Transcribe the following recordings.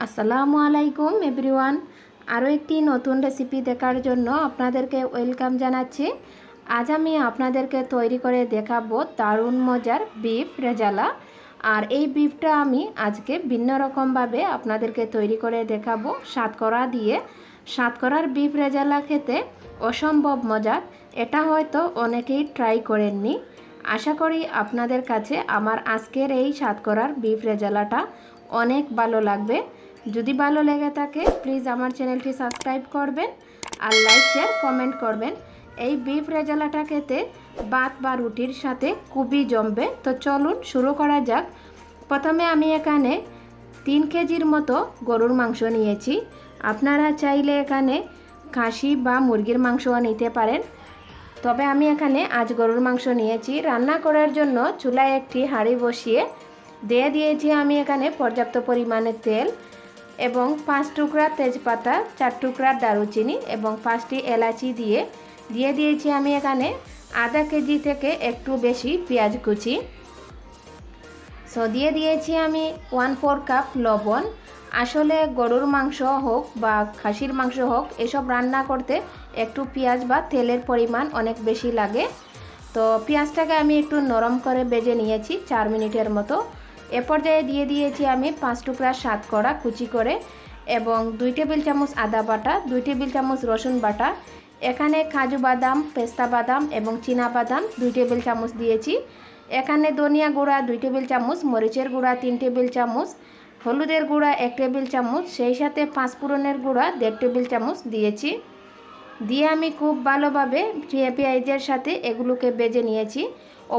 আসসালামু আলাইকুম এভরিওয়ান। আরও একটি নতুন রেসিপি দেখার জন্য আপনাদেরকে ওয়েলকাম জানাচ্ছি। আজ আমি আপনাদেরকে তৈরি করে দেখাবো দারুণ মজার বিফ রেজালা। আর এই বিফটা আমি আজকে ভিন্ন রকমভাবে আপনাদেরকে তৈরি করে দেখাবো শাতকরা দিয়ে। শাতকরার বিফ রেজালা খেতে অসম্ভব মজার, এটা হয়তো অনেকেই ট্রাই করেননি। আশা করি আপনাদের কাছে আমার আজকের এই শাতকরার বিফ রেজালাটা অনেক ভালো লাগবে। যদি ভালো লেগে থাকে প্লিজ আমার চ্যানেলটি সাবস্ক্রাইব করবেন আর লাইক শেয়ার কমেন্ট করবেন। এই বিফ রেজালাটা খেতে ভাত বা রুটির সাথে খুবই জমবে। তো চলুন শুরু করা যাক। প্রথমে আমি এখানে 3 কেজির মতো গরুর মাংস নিয়েছি। আপনারা চাইলে এখানে খাসি বা মুরগির মাংসও নিতে পারেন, তবে আমি এখানে আজ গরুর মাংস নিয়েছি। রান্না করার জন্য চুলায় একটি হাঁড়ি বসিয়ে দিয়ে দিয়েছি আমি এখানে পর্যাপ্ত পরিমাণে তেল এবং 5 টুকরা তেজপাতা, 4 টুকরা দারুচিনি এবং 5টি এলাচি দিয়ে দিয়েছি আমি এখানে আধা কেজি থেকে একটু বেশি পেঁয়াজ কুচি। দিয়ে দিয়েছি আমি 1/4 কাপ লবণ। আসলে গরুর মাংস হোক বা খাসির মাংস হোক, এসব রান্না করতে একটু পেঁয়াজ বা তেলের পরিমাণ অনেক বেশি লাগে। তো পেঁয়াজটাকে আমি একটু নরম করে ভেজে নিয়েছি 4 মিনিটের মতো। এ পর্যায়ে দিয়ে দিয়েছি আমি 5 টুকরা শাতকরা কুচি করে এবং 2 টেবিল চামচ আদা বাটা, 2 টেবিল চামচ রসুন বাটা। এখানে কাজু বাদাম, পেস্তা বাদাম এবং চীনা বাদাম 2 টেবিল চামচ দিয়েছি। এখানে ধনিয়া গুঁড়া 2 টেবিল চামচ, মরিচের গুঁড়া 3 টেবিল চামচ, হলুদের গুঁড়া 1 টেবিল চামচ, সেই সাথে 5 ফোড়নের গুঁড়া 1.5 টেবিল চামচ দিয়েছি। দিয়ে আমি খুব ভালোভাবে পেঁয়াজের সাথে এগুলোকে ভেজে নিয়েছি।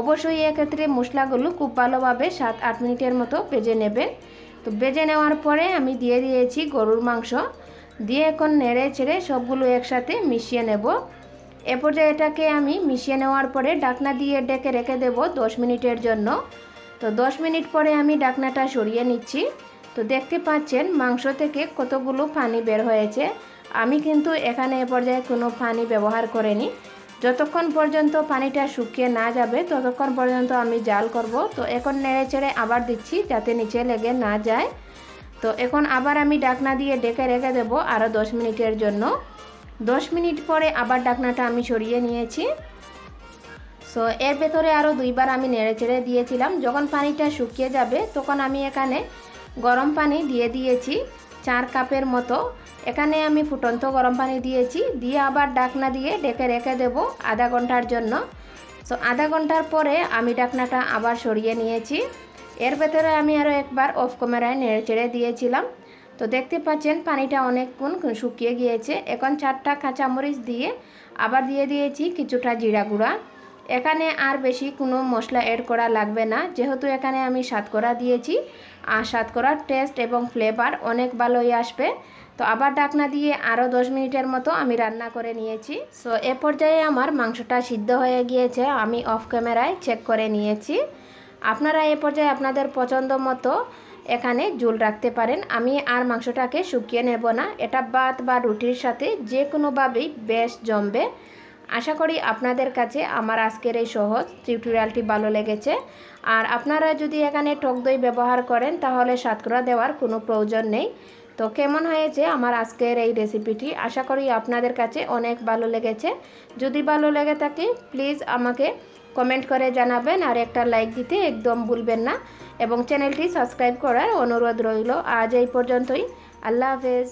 অবশ্যই এক্ষেত্রে মশলাগুলো খুব ভালোভাবে 7-8 মিনিটের মতো ভেজে নেবেন। তো ভেজে নেওয়ার পরে আমি দিয়ে দিয়েছি গরুর মাংস, দিয়ে এখন নেড়ে চেড়ে সবগুলো একসাথে মিশিয়ে নেব। এ পর্যায়ে এটাকে আমি মিশিয়ে নেওয়ার পরে ঢাকনা দিয়ে ঢেকে রেখে দেব 10 মিনিটের জন্য। তো 10 মিনিট পরে আমি ঢাকনাটা সরিয়ে নিচ্ছি। তো দেখতে পাচ্ছেন মাংস থেকে কতগুলো পানি বের হয়েছে। আমি কিন্তু এখানে এ পর্যায়ে কোনো পানি ব্যবহার করিনি। যতক্ষণ পর্যন্ত পানিটা শুকিয়ে না যাবে ততক্ষণ পর্যন্ত আমি জাল করব। তো এখন নেড়ে চেড়ে আবার দিচ্ছি যাতে নিচে লেগে না যায়। তো এখন আবার আমি ঢাকনা দিয়ে ঢেকে রেখে দেব আরও 10 মিনিটের জন্য। 10 মিনিট পরে আবার ঢাকনাটা আমি সরিয়ে নিয়েছি। এর ভেতরে আরও 2বার আমি নেড়ে চেড়ে দিয়েছিলাম। যখন পানিটা শুকিয়ে যাবে তখন আমি এখানে গরম পানি দিয়ে দিয়েছি 4 কাপের মতো। এখানে আমি ফুটন্ত গরম পানি দিয়েছি, দিয়ে আবার ঢাকনা দিয়ে ঢেকে রেখে দেব আধা ঘন্টার জন্য। আধা ঘন্টার পরে আমি ঢাকনাটা আবার সরিয়ে নিয়েছি। এর ভেতরে আমি আরও একবার অফ ক্যামেরায় নেড়ে চেড়ে দিয়েছিলাম। তো দেখতে পাচ্ছেন পানিটা অনেকক্ষণ শুকিয়ে গিয়েছে। এখন 4টা কাঁচামরিচ দিয়ে আবার দিয়ে দিয়েছি কিছুটা জিরা গুঁড়া। এখানে আর বেশি কোনো মশলা অ্যাড করা লাগবে না, যেহেতু এখানে আমি শাতকরা দিয়েছি আর শাতকরার টেস্ট এবং ফ্লেভার অনেক ভালোই আসবে। তো আবার ঢাকনা দিয়ে আরও 10 মিনিটের মতো আমি রান্না করে নিয়েছি। এ পর্যায়ে আমার মাংসটা সিদ্ধ হয়ে গিয়েছে, আমি অফ ক্যামেরায় চেক করে নিয়েছি। আপনারা এ পর্যায়ে আপনাদের পছন্দ মতো এখানে ঝোল রাখতে পারেন। আমি আর মাংসটাকে শুকিয়ে নেব না, এটা ভাত বা রুটির সাথে যে কোনোভাবেই বেশ জমবে। আশা করি আপনাদের কাছে আমার আজকের এই সহজ টিউটোরিয়ালটি ভালো লেগেছে। আর আপনারা যদি এখানে টক দই ব্যবহার করেন তাহলে শাতকরা দেওয়ার কোনো প্রয়োজন নেই। তো কেমন হয়েছে আমার আজকের এই রেসিপিটি? আশা করি আপনাদের কাছে অনেক ভালো লেগেছে। যদি ভালো লেগে থাকে প্লিজ আমাকে কমেন্ট করে জানাবেন আর একটা লাইক দিতে একদম ভুলবেন না এবং চ্যানেলটি সাবস্ক্রাইব করার অনুরোধ রইল। আজ এই পর্যন্তই। আল্লাহ হাফেজ।